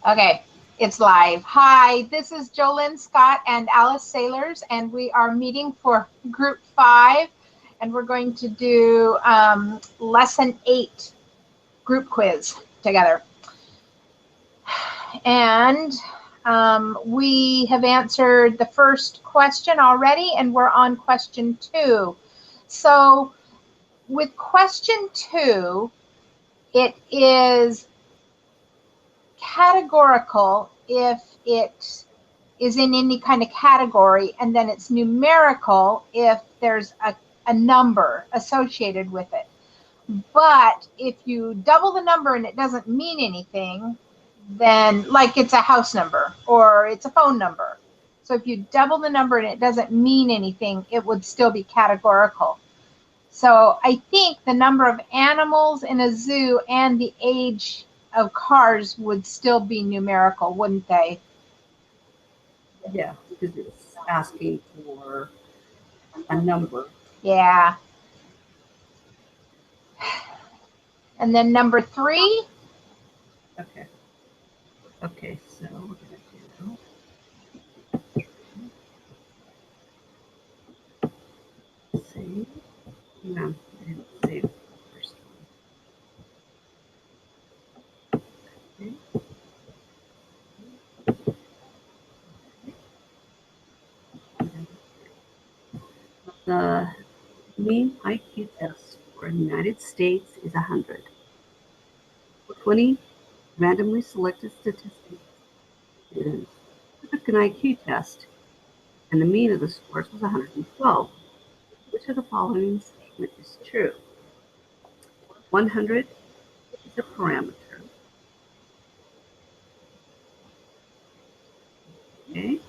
Okay, it's live. Hi, this is Jolynn Scott and Alice Sailors, and we are meeting for Group 5, and we're going to do Lesson 8 group quiz together. And we have answered the first question already, and we're on question 2. So with question 2, it is categorical if it is in any kind of category, and then it's numerical if there's a number associated with it. But if you double the number and it doesn't mean anything, then like it's a house number or it's a phone number. So if you double the number and it doesn't mean anything, it would still be categorical. So I think the number of animals in a zoo and the age of cars would still be numerical, wouldn't they? Yeah, because it's asking for a number. Yeah. And then number 3. Okay. Okay, so we're going to do, see, no, I didn't save the first one. Okay. The mean IQ test for the United States is 100. 20 randomly selected statistics students took an IQ test, and the mean of the scores was 112. Which of the following statement is true? 100 is a parameter. Okay.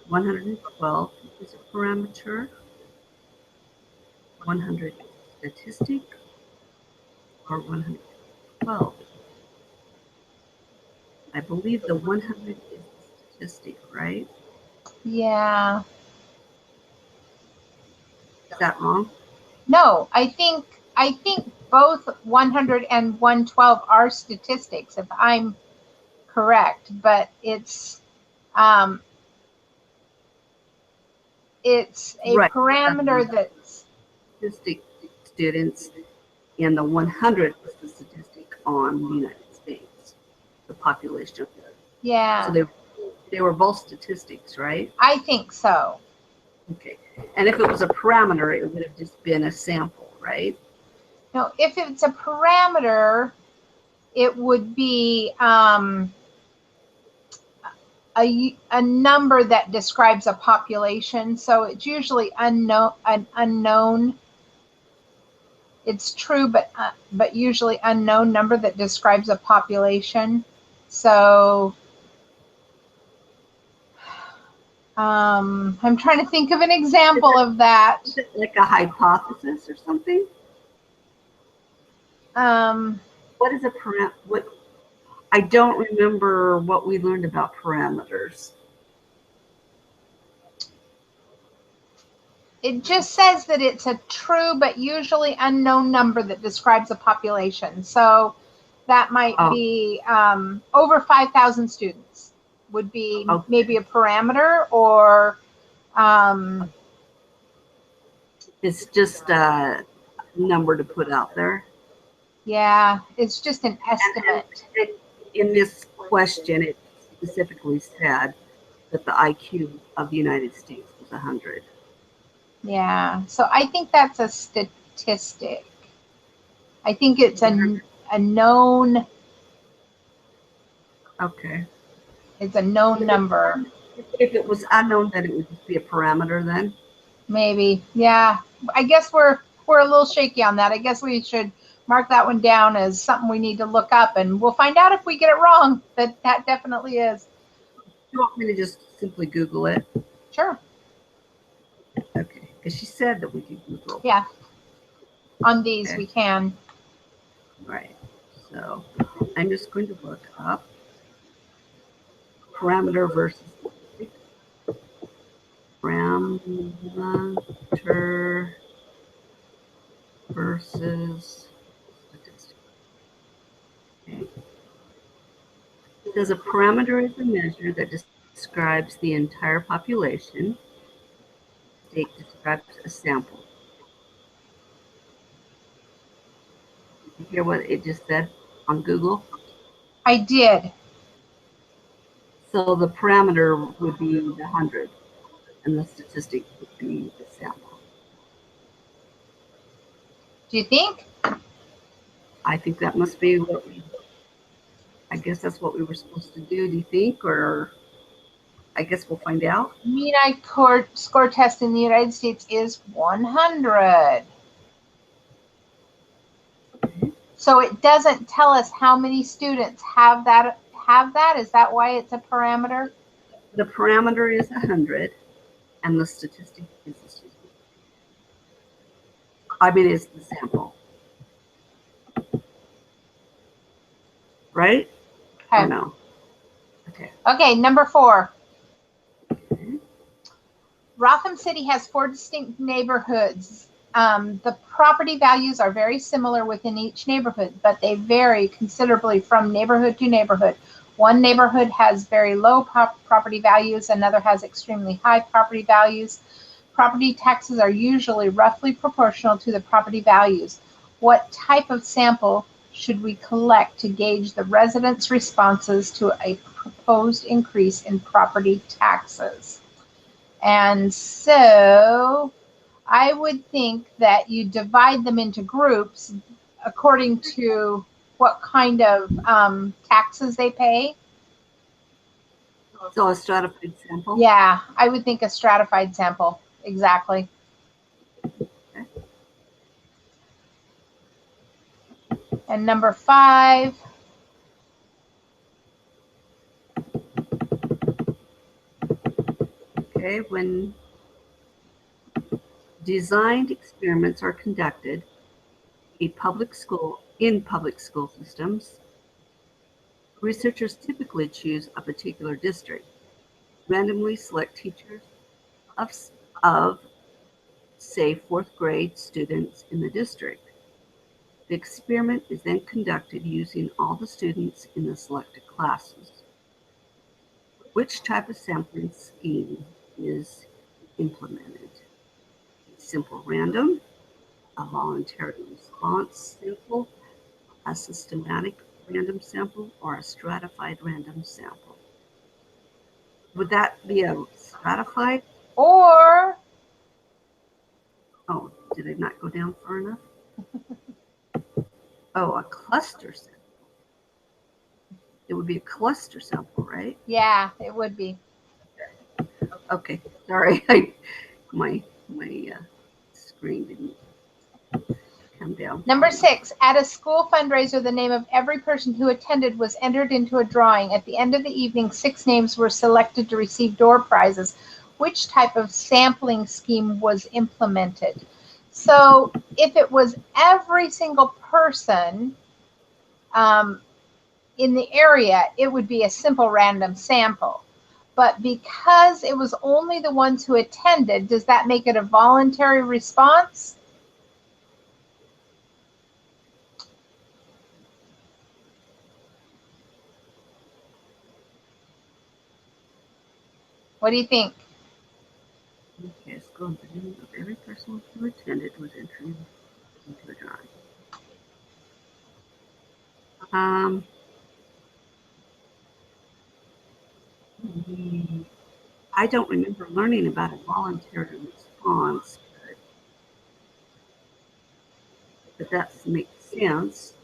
112 is a parameter. 100 is a statistic, or 112. I believe the 100 is the statistic, right? Yeah. Is that wrong? No, I think both 100 and 112 are statistics, if I'm correct, but it's a Right. parameter that's, Statistic students, and the 100 was the statistic on the United States, the population. yeah. So they were both statistics, right? I think so. Okay. And if it was a parameter, it would have just been a sample, right? No, if it's a parameter, it would be a number that describes a population. So it's usually unknown. It's true, but usually unknown number that describes a population. So I'm trying to think of an example of that. Is it like a hypothesis or something? What is a parameter? What, I don't remember what we learned about parameters. It just says that it's a true but usually unknown number that describes a population. So that might be over 5,000 students would be maybe a parameter, or it's just a number to put out there. Yeah, it's just an estimate. And in this question, it specifically said that the IQ of the United States was 100. Yeah, so I think that's a statistic. I think it's a known. Okay. It's a known number. If it was unknown, then it would just be a parameter then? Maybe. Yeah. I guess we're a little shaky on that. I guess we should mark that one down as something we need to look up, and we'll find out if we get it wrong. That definitely is. You want me to just simply Google it? Sure. Okay. Because she said that we could Google. Yeah. On these we can. Right. So I'm just going to look up parameter versus parameter versus statistic. Okay. Does a parameter is a measure that describes the entire population. State describes a sample. Did you hear what it just said on Google? I did. So the parameter would be the 100, and the statistic would be the sample. Do you think? I think that must be what I guess that's what we were supposed to do. Do you think? Or I guess we'll find out. Mean score test in the United States is 100. So it doesn't tell us how many students have that. Is that why it's a parameter? The parameter is 100, and the statistic is the student. I mean, it's the sample. Right? Okay. Or no? Okay. Okay, number 4. Okay. Rotham City has 4 distinct neighborhoods. The property values are very similar within each neighborhood, but they vary considerably from neighborhood to neighborhood. One neighborhood has very low property values, another has extremely high property values. Property taxes are usually roughly proportional to the property values. What type of sample should we collect to gauge the residents' responses to a proposed increase in property taxes? And so I would think that you divide them into groups according to what kind of taxes they pay. So a stratified sample? Yeah, I would think a stratified sample. Exactly. Okay. And number 5. Okay, when designed experiments are conducted in public school systems, researchers typically choose a particular district, randomly select teachers of say 4th grade students in the district. The experiment is then conducted using all the students in the selected classes. Which type of sampling scheme is implemented? A simple random, a voluntary response sample, a systematic random sample, or a stratified random sample? Would that be a stratified? Or, Oh, did I not go down far enough? Oh, a cluster sample. It would be a cluster sample, right? yeah, it would be. Okay, sorry. My screen didn't come down. Number 6, at a school fundraiser, the name of every person who attended was entered into a drawing. At the end of the evening, 6 names were selected to receive door prizes. Which type of sampling scheme was implemented? So if it was every single person in the area, it would be a simple random sample. But because it was only the ones who attended, does that make it a voluntary response? What do you think? Okay, school and the name of every person who attended was entered into a drawing. I don't remember learning about a voluntary response, but that makes sense.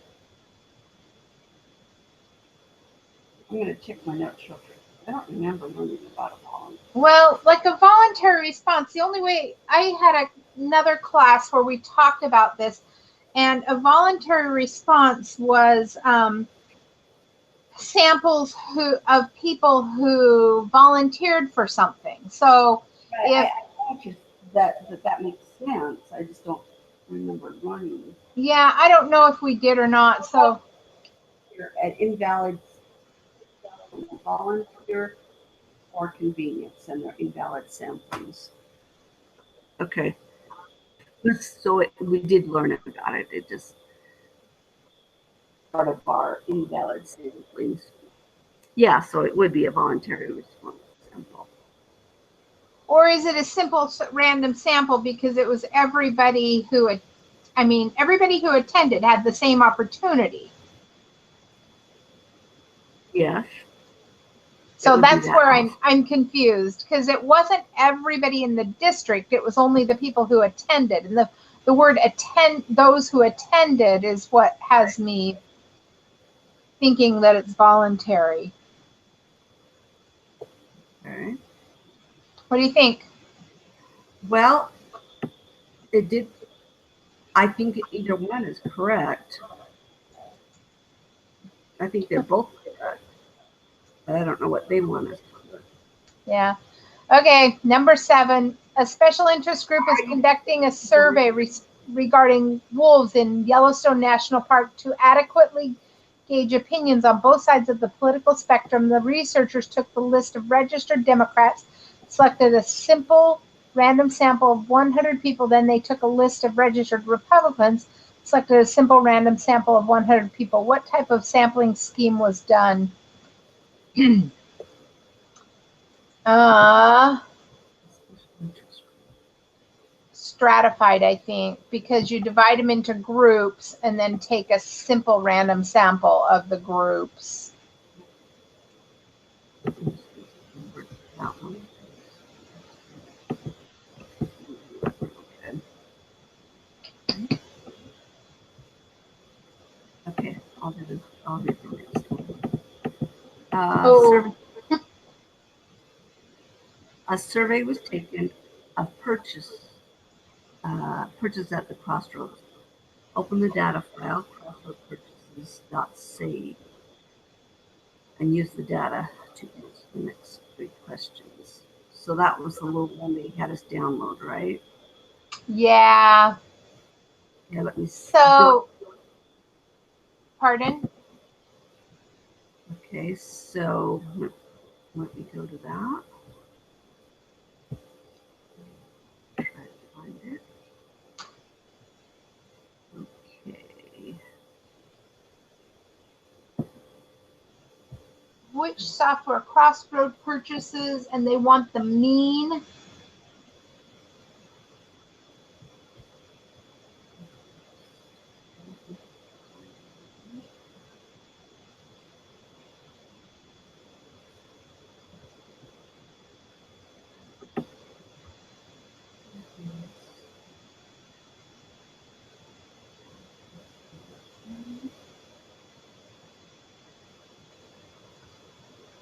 I'm going to check my notes real quick. I don't remember learning about a voluntary. Well, like a voluntary response, the only way I had another class where we talked about this, and a voluntary response was samples of people who volunteered for something. So if that makes sense. I just don't remember learning. Yeah, I don't know if we did or not. So At invalid volunteer or convenience, and they're invalid samplings. Okay. So we did learn about it. It just part of our invalid samplings. Yeah, so it would be a voluntary response sample. Or is it a simple random sample because it was everybody who had, I mean, everybody who attended had the same opportunity. Yes. So that's where I'm confused, because it wasn't everybody in the district, it was only the people who attended. And the word attend, those who attended, is what has me thinking that it's voluntary. Okay. What do you think? Well, it did. I think either one is correct. I think they're both correct, but I don't know what they want us to do. Yeah. Okay, number 7. A special interest group is conducting a survey regarding wolves in Yellowstone National Park to adequately gauge opinions on both sides of the political spectrum. The researchers took the list of registered Democrats, selected a simple random sample of 100 people. Then they took a list of registered Republicans, selected a simple random sample of 100 people. What type of sampling scheme was done? Stratified, I think, because you divide them into groups and then take a simple random sample of the groups. Okay, I'll do the next one. A survey was taken of purchase at the Crossroads. Open the data file, crossroadpurchases.save, and use the data to answer the next 3 questions. So that was the little one they had us download, right? Yeah. Yeah, let me So, pardon? Okay, so let me go to that. Try to find it. Okay. Which software? Crossroad purchases, and they want the mean.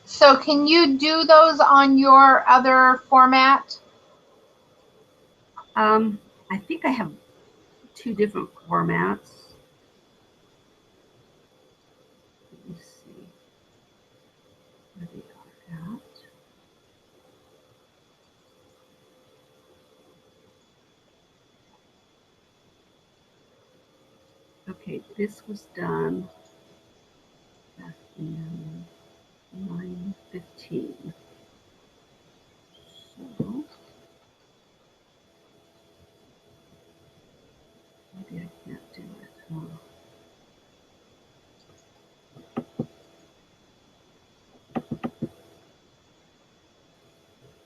So can you do those on your other format? I think I have 2 different formats. Let me see where they are at. Okay, this was done back in 9/15. So maybe I can't do it.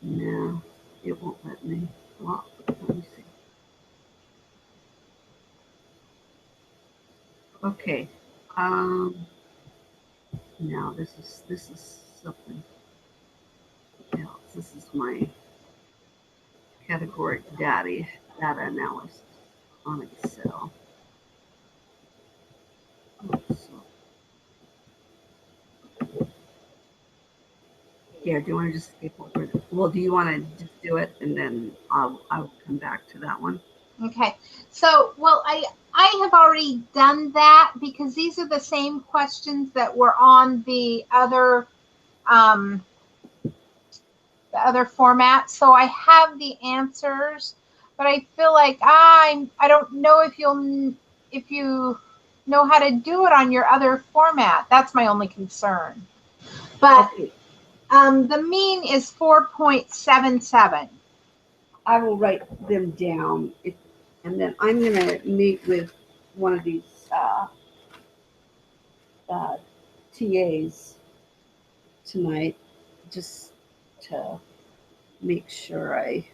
No, it won't let me. Well, let me see. Okay. Now this is something else. This is my categoric data analysis on Excel. So, here, do you want to just skip over it? Well, do you want to just do it and then I'll come back to that one? Okay. So, well, I have already done that because these are the same questions that were on the other format. So I have the answers, but I feel like I don't know if you know how to do it on your other format. That's my only concern. But Okay. The mean is 4.77. I will write them down, and then I'm going to meet with one of these TAs tonight just to make sure I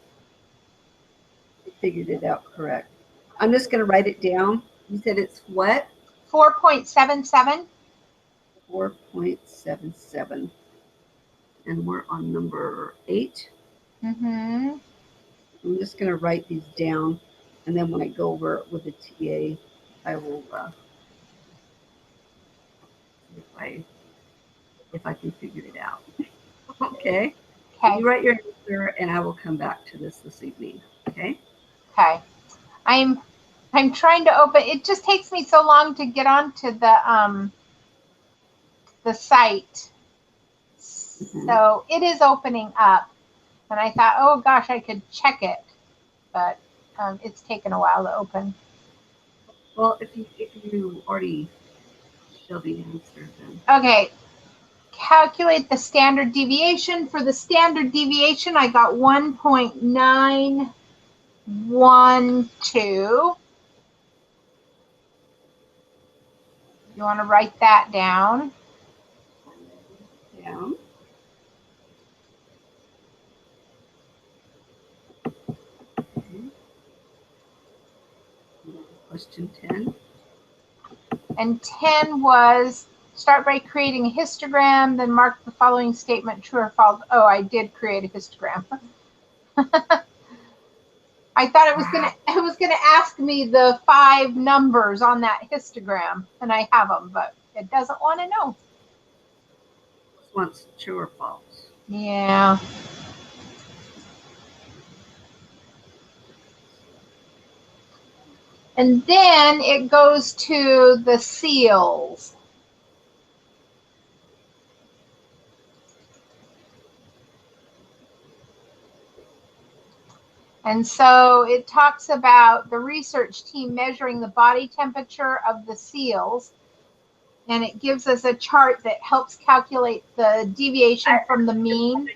figured it out correct. I'm just going to write it down. You said it's what? 4.77. 4.77. And we're on number 8. Mm-hmm. I'm just going to write these down, and then when I go over it with the TA, I will see if I can figure it out. Okay. Okay. You write your answer, and I will come back to this evening. Okay. Okay. I'm trying to open. It just takes me so long to get onto the site. So it is opening up, and I thought, oh gosh, I could check it, but it's taken a while to open. Well, if you already show the answer, then Okay. Calculate the standard deviation. For the standard deviation, I got 1.912. You want to write that down? down. Question 10. And 10 was start by creating a histogram, then mark the following statement true or false. Oh, I did create a histogram. I thought it was gonna ask me the 5 numbers on that histogram, and I have them, but it doesn't want to know. This one's true or false. Yeah. And then it goes to the seals. And so it talks about the research team measuring the body temperature of the seals. And it gives us a chart that helps calculate the deviation from the mean.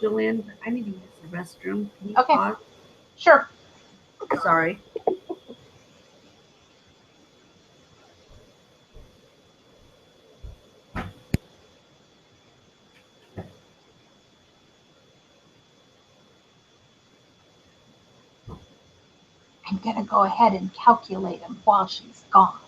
Jillian, I need to use the restroom. Can you Okay. pause? Sure. Sorry. I'm going to go ahead and calculate them while she's gone.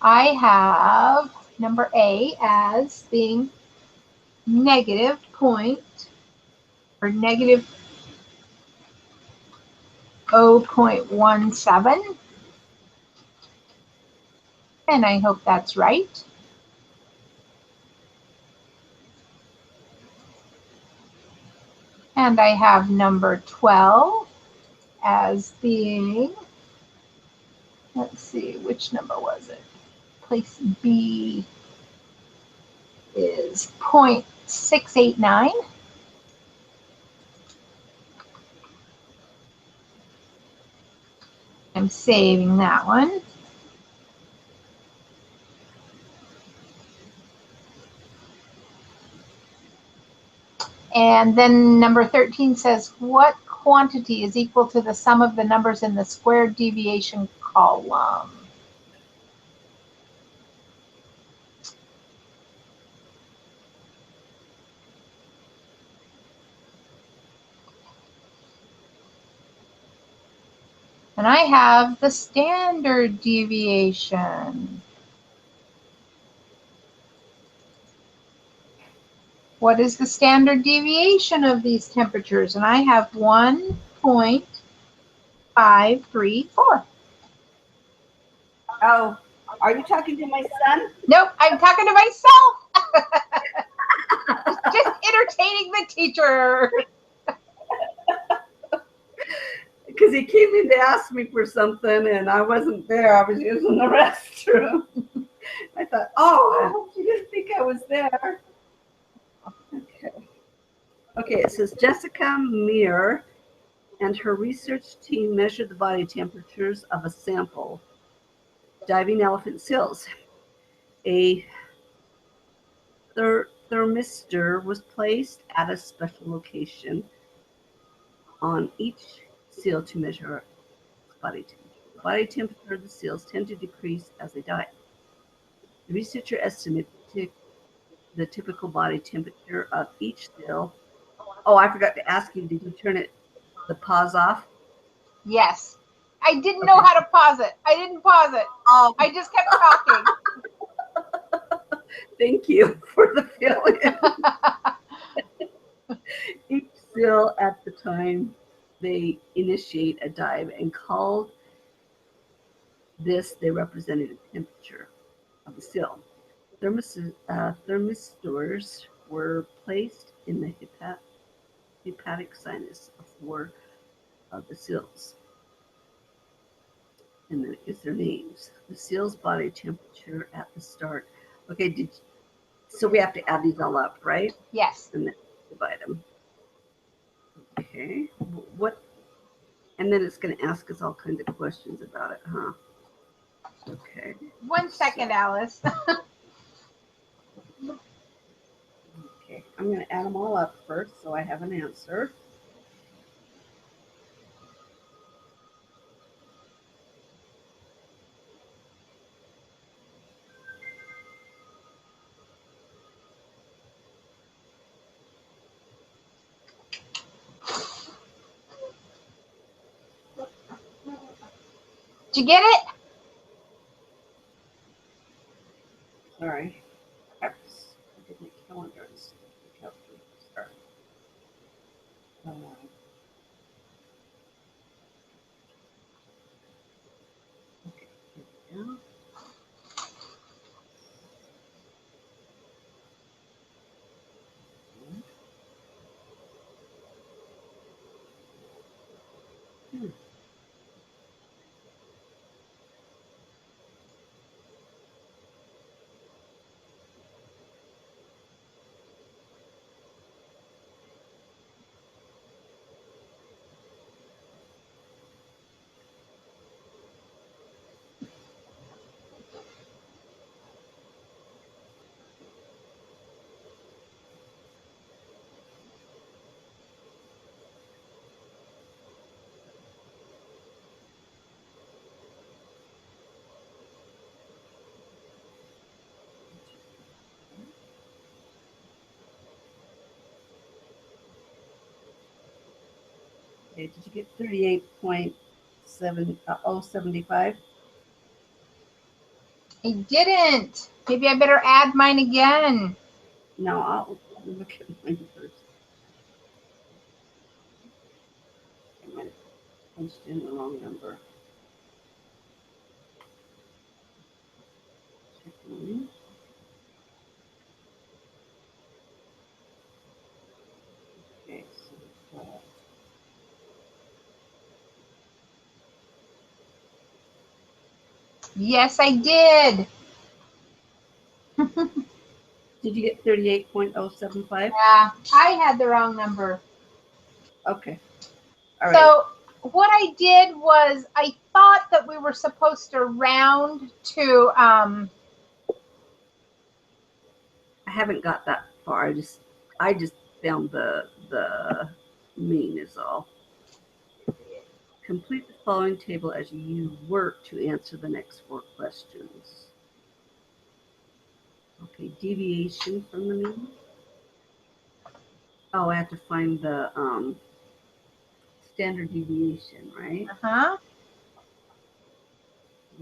I have number A as being negative point or negative 0.17. And I hope that's right. And I have number 12 as being, let's see, which number was it? Place B is 0.689. I'm saving that one. And then number 13 says, what quantity is equal to the sum of the numbers in the squared deviation column? And I have the standard deviation. What is the standard deviation of these temperatures? And I have 1.534. Oh, are you talking to my son? Nope, I'm talking to myself. Just entertaining the teacher. Because he came in to ask me for something, and I wasn't there. I was using the restroom. I thought, oh, I hope you didn't think I was there. Okay. Okay, it says Jessica Meir and her research team measured the body temperatures of a sample diving elephant seals. A thermistor was placed at a special location on each seal to measure its body temperature. body temperature of the seals tend to decrease as they die. The researcher estimated the typical body temperature of each seal. Oh, I forgot to ask you, did you turn the pause off? Yes. I didn't know Okay. how to pause it. I didn't pause it. Oh, I just kept talking. thank you for the fill-in. Each seal at the time they initiate a dive and called this, they represented the temperature of the seal. Thermistors were placed in the hepatic sinus for the seals. And then it gives their names. The seal's body temperature at the start. Okay, so we have to add these all up, right? Yes. And then divide them. Okay. What? And then it's going to ask us all kinds of questions about it, huh? Okay. 1 second, Alice. Okay. I'm going to add them all up first so I have an answer. Did you get it? Sorry. I did my calendar instead of the calculator. Sorry. Okay. Here we go. Hmm. Okay, did you get 38.7075? I didn't. Maybe I better add mine again. No, I'll look at mine first. I might have punched in the wrong number. Check mine. Okay, so Yes, I did. did you get 38.075? Yeah, I had the wrong number. Okay. All right. So what I did was I thought that we were supposed to round to I haven't got that far. I just found the mean is all. Complete the following table as you work to answer the next 4 questions. Okay, deviation from the mean. Oh, I have to find the standard deviation, right? uh-huh.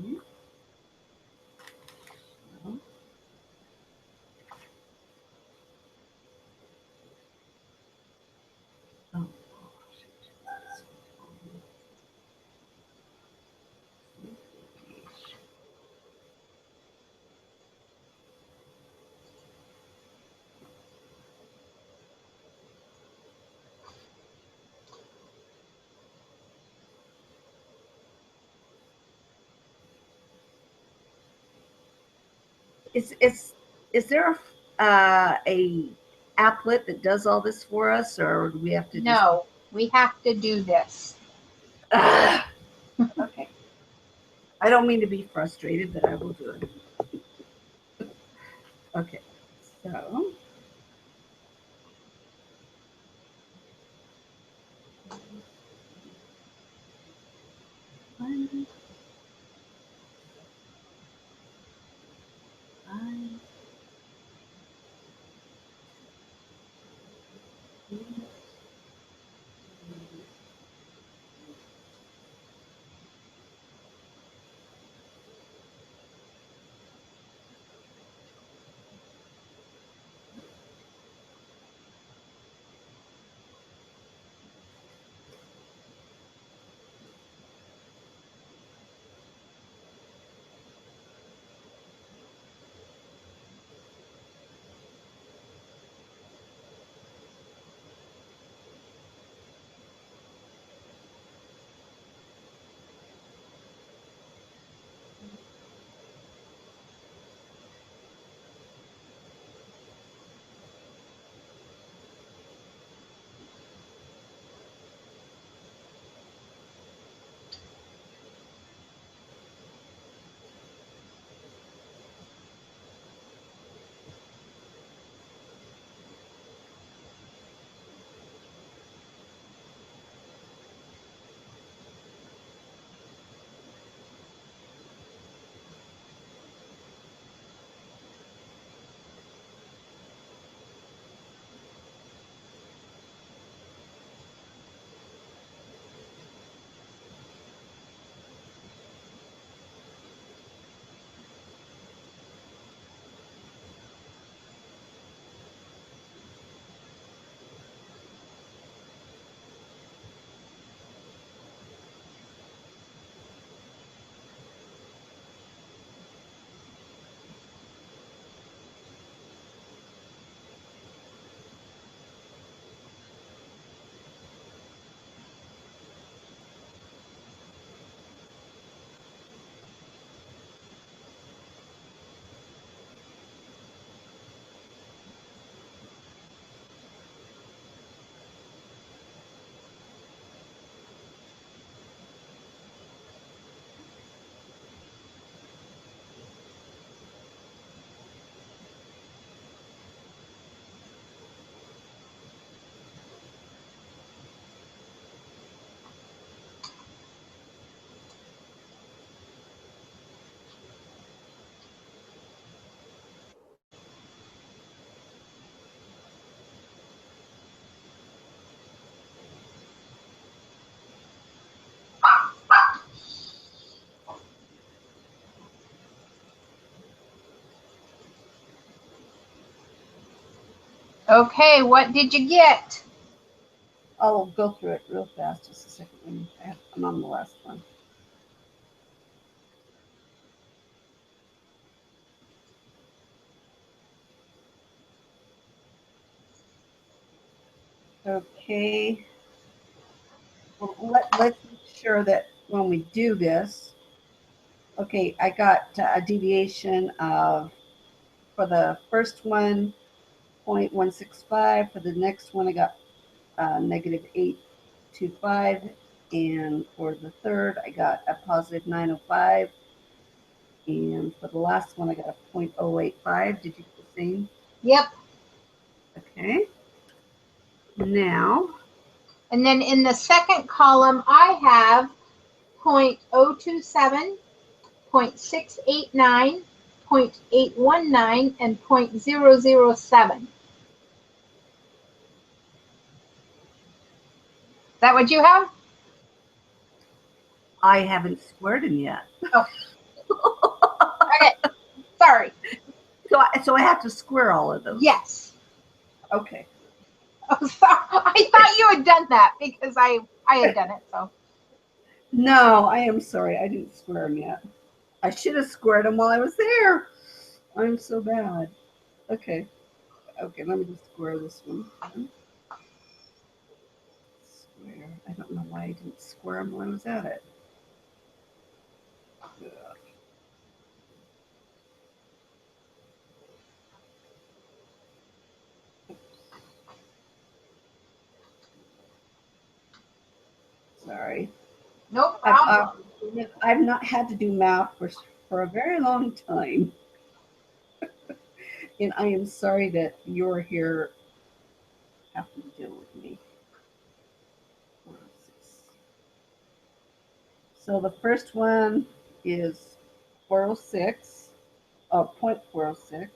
Mhm. So, oh, shoot. Is there a applet that does all this for us, or do we have to just? No, we have to do this. Okay. I don't mean to be frustrated, but I will do it. Okay. So. Okay, what did you get? I'll go through it real fast. Just a second. I'm on the last one. Okay. Well, let's make sure that when we do this, okay, I got a deviation of, for the first one, 0.165. For the next one, I got negative 825. And for the third, I got a positive 905. And for the last one, I got a 0.085. Did you get the same? Yep. Okay. Now, And then in the second column, I have 0.027, 0.689, 0.819, and 0.007. Is that what you have? I haven't squared them yet. Oh. Okay. Sorry. So I have to square all of those. Yes. Okay. Oh, sorry. I thought you had done that because I had done it. So. No, I am sorry. I didn't square them yet. I should have squared them while I was there. I'm so bad. Okay. Okay, let me just square this one. Square. I don't know why I didn't square them while I was at it. Ugh. Sorry. No problem. I've not had to do math for a very long time. And I am sorry that you're here having to deal with me. So the first one is 406, 0.406.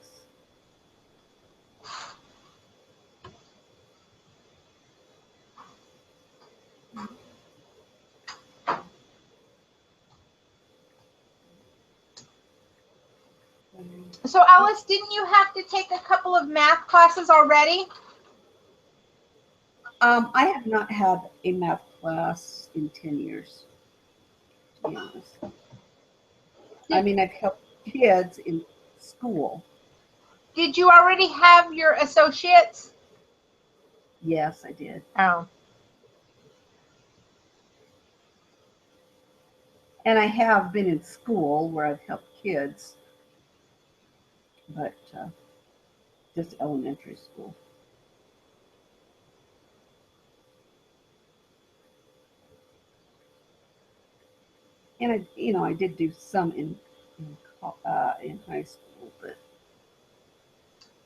So Alice, didn't you have to take a couple of math classes already? I have not had a math class in 10 years, to be honest. I mean, I've helped kids in school. Did you already have your associates? Yes, I did. Oh. And I have been in school where I've helped kids, but just elementary school. And I did do some in high school, but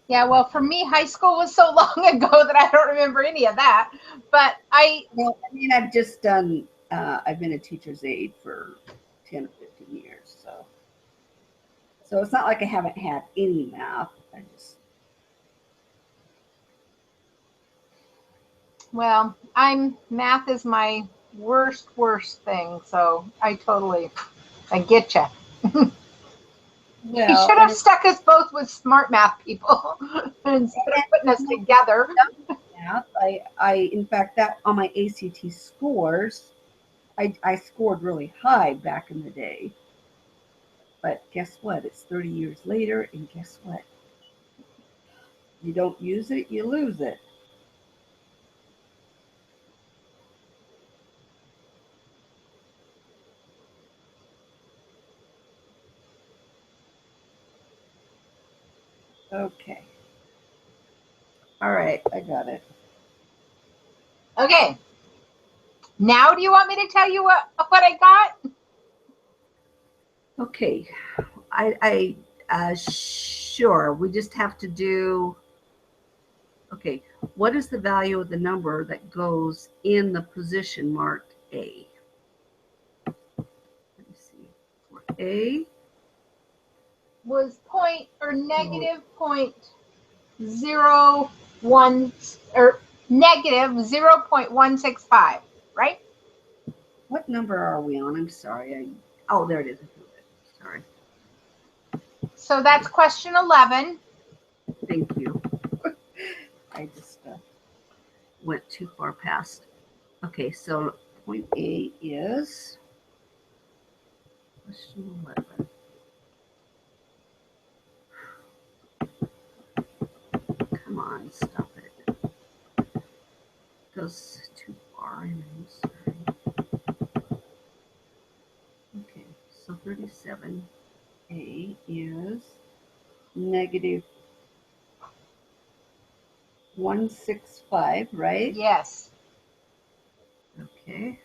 Yeah, well, for me, high school was so long ago that I don't remember any of that. But well, I mean, I've just done. I've been a teacher's aide for 10 or 15 years, so it's not like I haven't had any math. well, math is my worst thing. So I get you. Well, He should have stuck us both with smart math people instead of putting us together. Math. In fact, that on my ACT scores, I scored really high back in the day. But guess what? It's 30 years later, and guess what? You don't use it, you lose it. Okay. All right, I got it. Okay. Now, do you want me to tell you what I got? Okay. Sure. We just have to do. Okay. What is the value of the number that goes in the position marked A? Let me see. For A Was negative 0.01 or negative 0.165, right? What number are we on? I'm sorry. Oh, there it is. Sorry. So that's question 11. Thank you. I just went too far past. Okay, so point A is question 11. Come on, stop it. Goes too far. I'm sorry. Okay, so 37A is negative 165, right? Yes. Okay.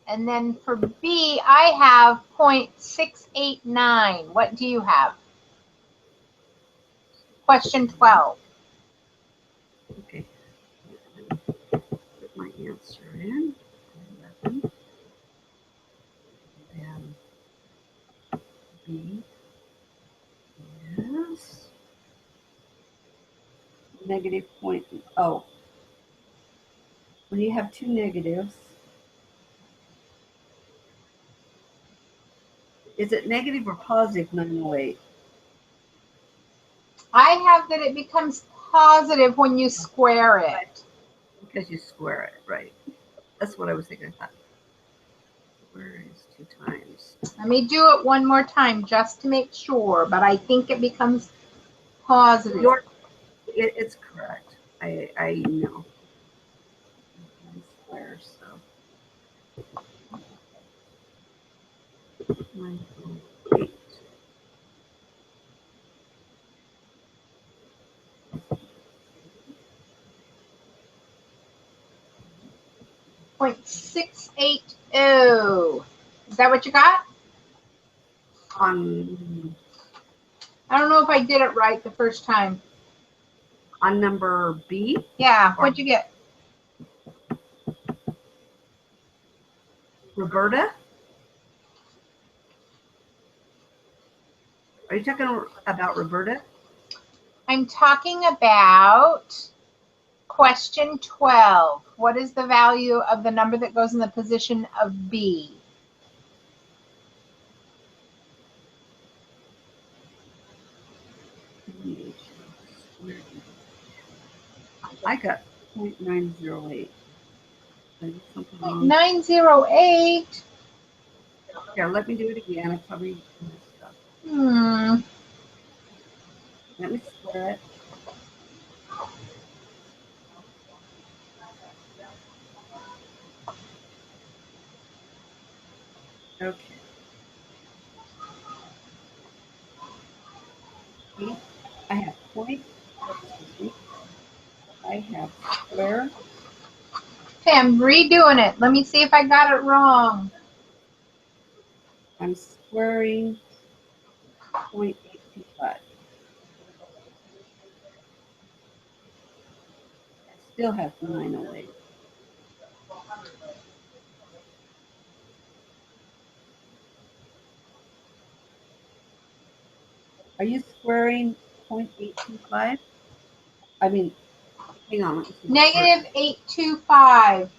And then for B, I have 0.689. What do you have? Question 12. Okay. Put my answer in. 11. Then B is negative point. Oh, when you have two negatives, is it negative or positive 908? I have that it becomes positive when you square it. Because you square it, right? That's what I was thinking. I thought, where is 2 times? Let me do it one more time just to make sure, but I think it becomes positive. It's correct. I know. Square, so 908. 0.680. Is that what you got? On I don't know if I did it right the first time. number B? Yeah, what'd you get? Roberta? Are you talking about Roberta? I'm talking about question 12. What is the value of the number that goes in the position of B? I got 0.908. 908. Here, let me do it again. I probably messed up. Let me square it. Okay. I have point. I have square. Okay, I'm redoing it. Let me see if I got it wrong. I'm squaring 0.825. I still have 908. Are you squaring 0.825? I mean, hang on. Negative 825.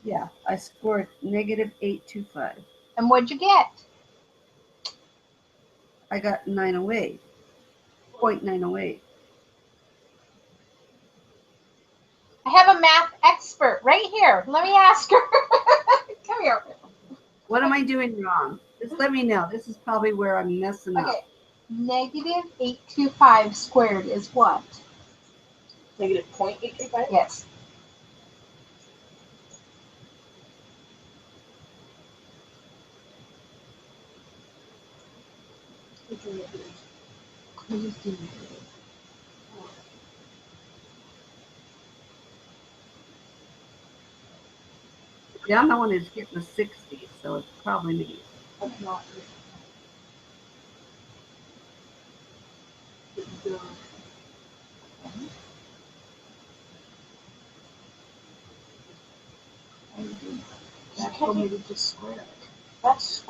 Yeah, I scored negative 825. And what'd you get? I got 908. 0.908. I have a math expert right here. Let me ask her. Come here. What am I doing wrong? Just let me know. This is probably where I'm messing up. Okay. Negative 825 squared is what? Negative 0.825? Yes. Yeah, I'm the one who's getting the 60, so it's probably me. That's not. That told me to just square it. That's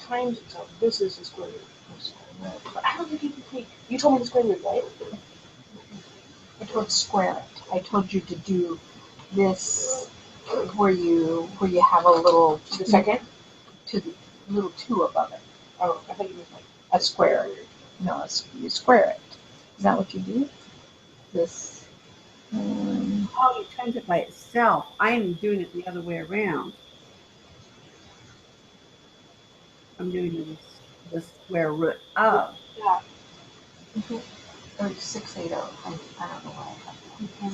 times itself. This is the square root. But I don't think you can take. You told me the square root, right? I told square it. I told you to do this where you have a little The second? to the little 2 above it. Oh, I thought you meant like. a square. No, you square it. Is that what you do? This. Oh, you times it by itself. I am doing it the other way around. I'm doing the square root of. Yeah. 680. I don't know why I have that.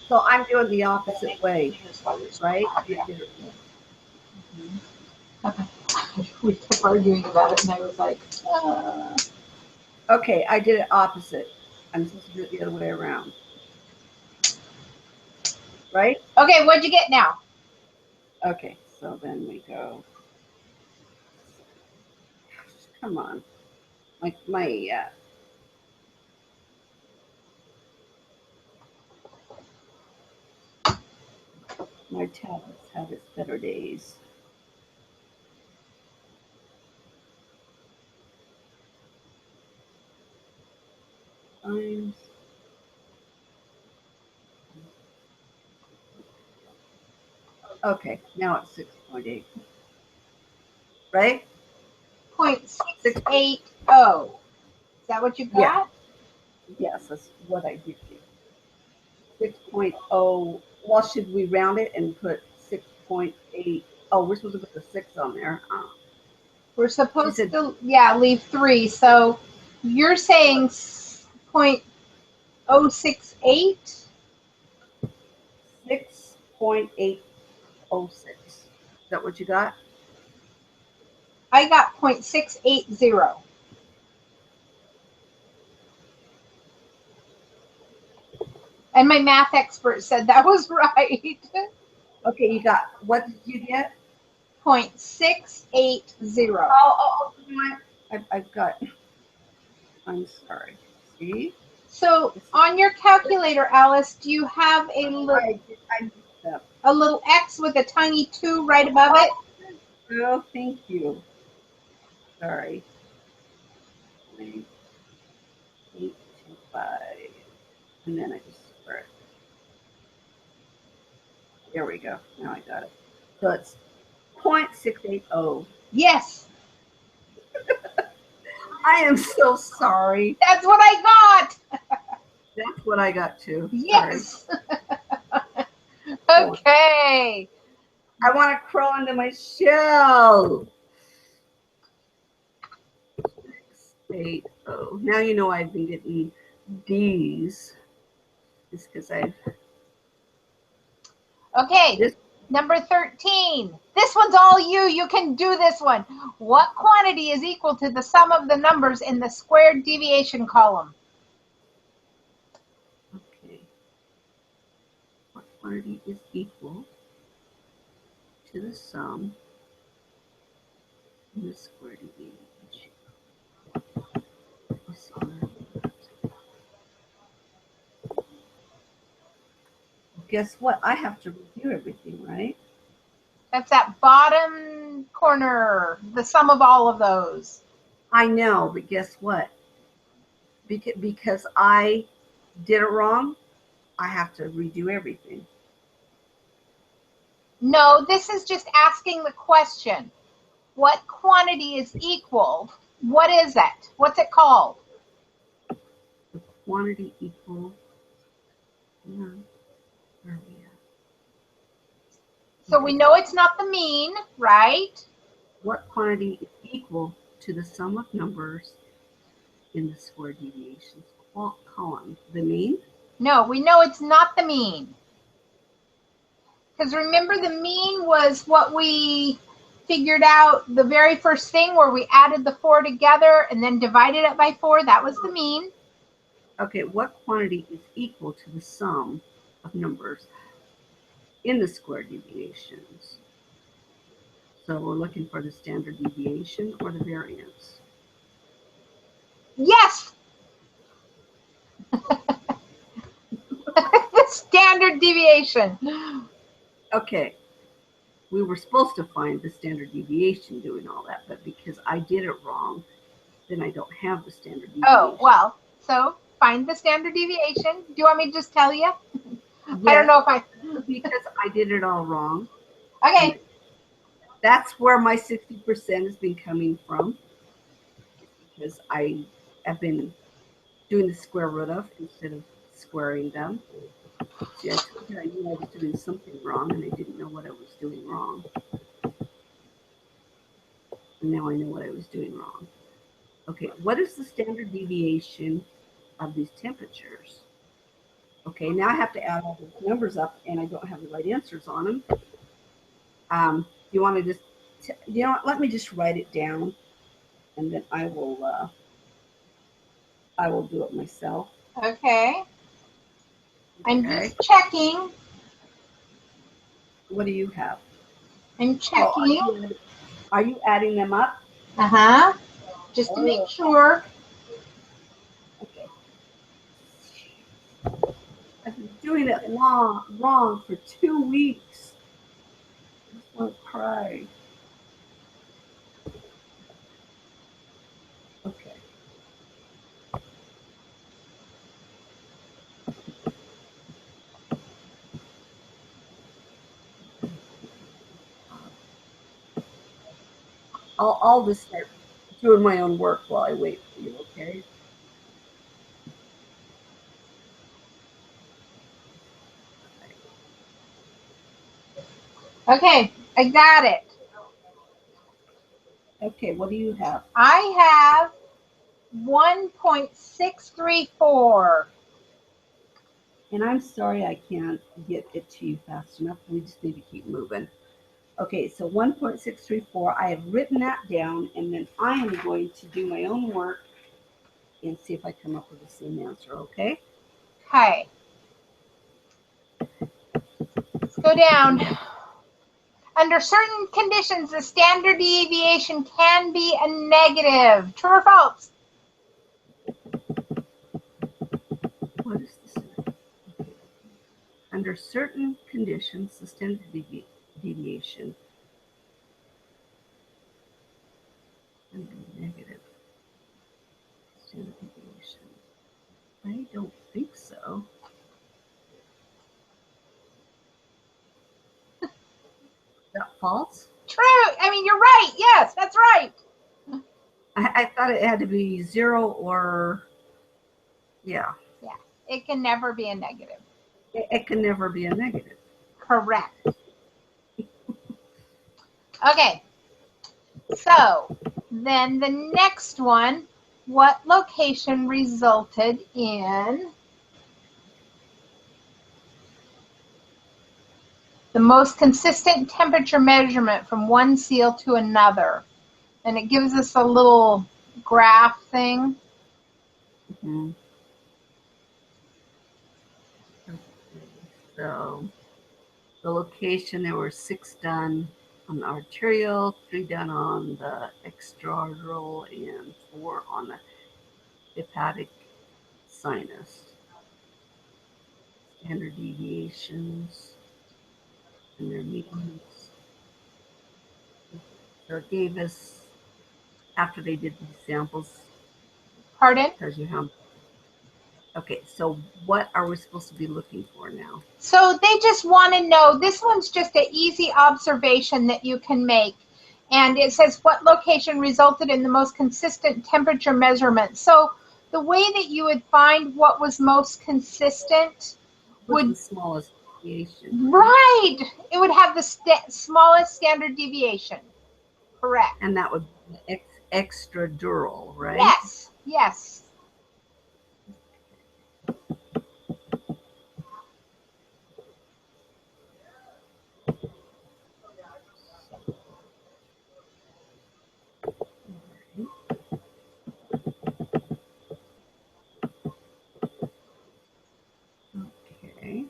So I'm doing the opposite way, right? Yeah. Okay. We kept arguing about it, and I was like, Okay, I did it opposite. I'm supposed to do it the other way around. Right? Okay, what'd you get now? Okay, so then we go. Come on. My my tablets have its better days. Times. Okay, now it's 6.8. Right? 0.680. Is that what you got? Yeah. Yes, that's what I did do. 6.0. Well, should we round it and put 6.8? Oh, we're supposed to put the 6 on there. We're supposed said- to, leave 3. So you're saying 0.068? 6.806. Is that what you got? I got 0.680. And my math expert said that was right. Okay, you got, what did you get? 0.680. You know what? I've got, I'm sorry. See? So on your calculator, Alice, do you have a I messed up. little X with a tiny 2 right above it? Oh, thank you. Sorry. 825. And then I just square it. There we go. Now I got it. So it's 0.680. Yes, I am so sorry. that's what I got. That's what I got too. Yes. Okay. I want to crawl into my shell. 680. Now you know I've been getting D's. Just because I've. Okay. This, Number 13. This one's all you. You can do this one. What quantity is equal to the sum of the numbers in the squared deviation column? okay. What quantity is equal to the sum in the square deviation? Guess what? I have to review everything, right? That's that bottom corner, the sum of all of those. I know, but guess what? Because I did it wrong, I have to redo everything. No, this is just asking the question. What quantity is equal? What is it? What's it called? The quantity equal. Where are we at? So we know it's not the mean, right? What quantity is equal to the sum of numbers in the square deviations column? The mean? No, we know it's not the mean. Because remember, the mean was what we figured out the very first thing where we added the 4 together and then divided it by 4. That was the mean. Okay, what quantity is equal to the sum of numbers in the square deviations? So we're looking for the standard deviation or the variance. Yes. The standard deviation. Okay, we were supposed to find the standard deviation doing all that, but because I did it wrong, then I don't have the standard deviation. Oh, well, so find the standard deviation. Do you want me to just tell you? Yes, I don't know if I... because I did it all wrong. Okay. That's where my 60% has been coming from. because I have been doing the square root of instead of squaring them. See, I told you I knew I was doing something wrong, and I didn't know what I was doing wrong. And now I know what I was doing wrong. Okay, what is the standard deviation of these temperatures? Okay, now I have to add all those numbers up, and I don't have the right answers on them. You want to just, you know what, let me just write it down, and then I will do it myself. Okay. I'm Okay. just checking. What do you have? I'm checking. Are you adding them up? Uh-huh. Just to make sure. Okay. I've been doing it wrong for 2 weeks. I just want to cry. Okay. I'll just start doing my own work while I wait for you, okay? Okay, I got it. Okay, what do you have? I have 1.634. And I'm sorry I can't get it to you fast enough. We just need to keep moving. Okay, so 1.634, I have written that down, and then I am going to do my own work and see if I come up with the same answer, okay? Okay. Let's go down. Under certain conditions, the standard deviation can be a negative. True or false? What is this? Okay. Under certain conditions, the standard deviation can be negative. Standard deviation. I don't think so. Is that false? True. I mean, you're right. Yes, that's right. I thought it had to be 0 or, yeah. Yeah, it can never be a negative. It can never be a negative. Correct. Okay. So then the next one, what location resulted in the most consistent temperature measurement from one seal to another? And it gives us a little graph thing. Mm-hmm. Okay. So the location, there were 6 done on the arterial, 3 done on the extraorbital, and 4 on the hepatic sinus. Standard deviations and their means. So it gave us, after they did these samples, Pardon? tells you how. Okay, so what are we supposed to be looking for now? So they just want to know, this one's just an easy observation that you can make. And it says what location resulted in the most consistent temperature measurement. So the way that you would find what was most consistent What's would, the smallest deviation? right, it would have the smallest standard deviation. Correct. And that would be extradural, right? Yes, yes. Okay.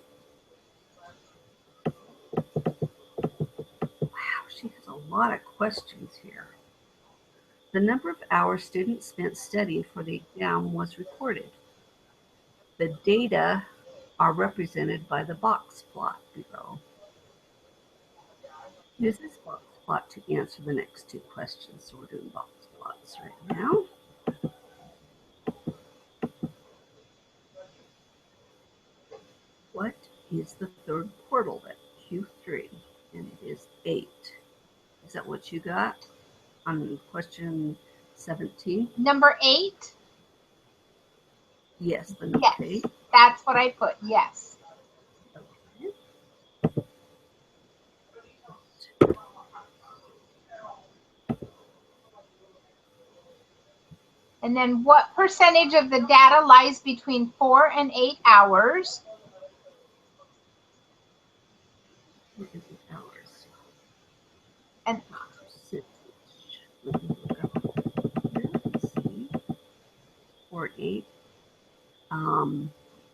Wow, she has a lot of questions here. The number of hours students spent studying for the exam was recorded. The data are represented by the box plot below. Use this box plot to answer the next 2 questions. So we're doing box plots right now. What is the third portal at Q3? And it is 8. Is that what you got on question 17. Number 8? Yes, the number Yes. 8. That's what I put. Yes. And then what percentage of the data lies between 4 and 8 hours? What is it, hours? And Percentage. Let me look up here. Let's see. 4 and 8.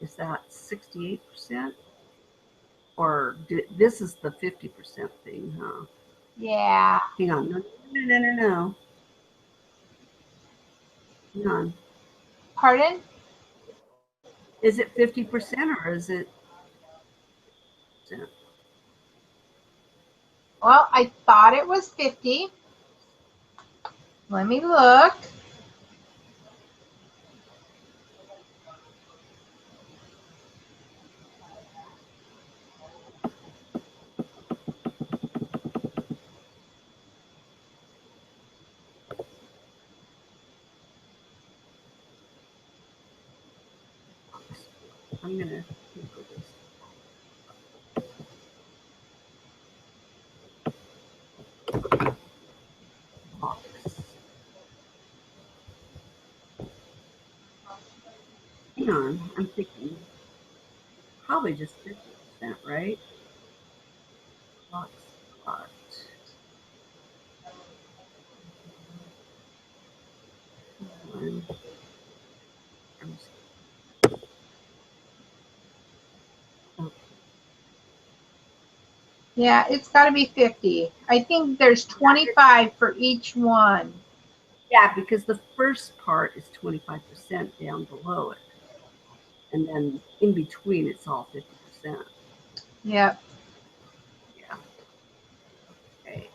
Is that 68%? Or this is the 50% thing, huh? yeah. Hang on. No. Hang on. Pardon? Is it 50% or is it? Well, I thought it was 50. Let me look. I'm gonna Google this. Box. Hang on, I'm thinking probably just 50%, right? Box plot. One. Okay. Yeah, it's got to be 50. I think there's 25 for each one. Yeah, because the first part is 25% down below it. And then in between, it's all 50%. Yep. Yeah. Okay.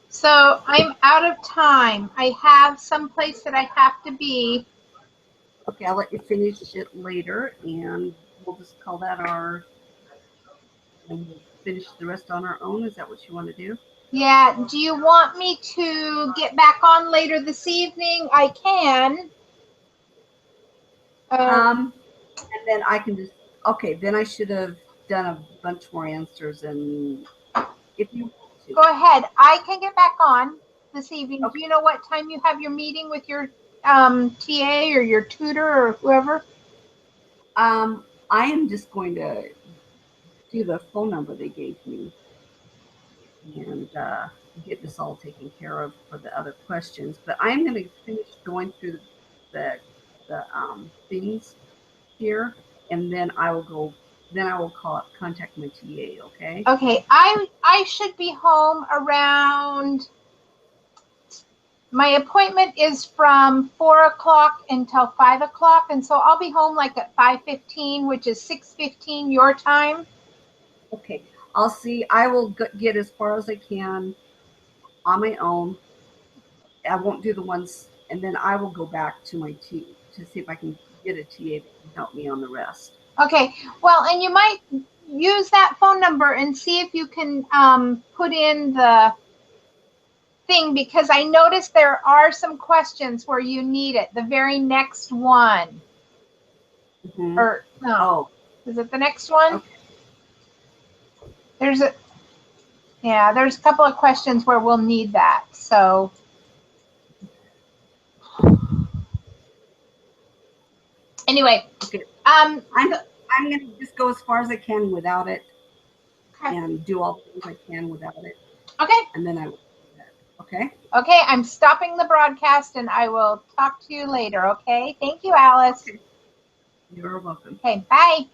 So I'm out of time. I have someplace that I have to be. Okay, I'll let you finish it later, and we'll just call that and we'll finish the rest on our own. Is that what you want to do? Yeah. Do you want me to get back on later this evening? I can. And then I can just, okay, then I should have done a bunch more answers, and if you want to. Go ahead. I can get back on this evening. Okay. Do you know what time you have your meeting with your TA or your tutor or whoever? I am just going to do the phone number they gave me and get this all taken care of for the other questions. But I'm going to finish going through the things here, and then I will go. Then I will contact my TA. Okay. Okay. I should be home around. My appointment is from 4 o'clock until 5 o'clock, and so I'll be home like at 5:15, which is 6:15 your time. Okay. I'll see. I will get as far as I can on my own. I won't do the ones, and then I will go back to my team to see if I can get a TA that can help me on the rest. Okay. Well, and you might use that phone number and see if you can put in the thing, because I noticed there are some questions where you need it. The very next one. Mm-hmm. Or no. Oh. Is it the next one? Okay. There's a couple of questions where we'll need that. So anyway, Okay. I'm going to just go as far as I can without it, okay. and do all the things I can without it. Okay. And then I will do that. Okay. Okay. I'm stopping the broadcast, and I will talk to you later. Okay. Thank you, Alice. Okay. You're welcome. Okay. Bye.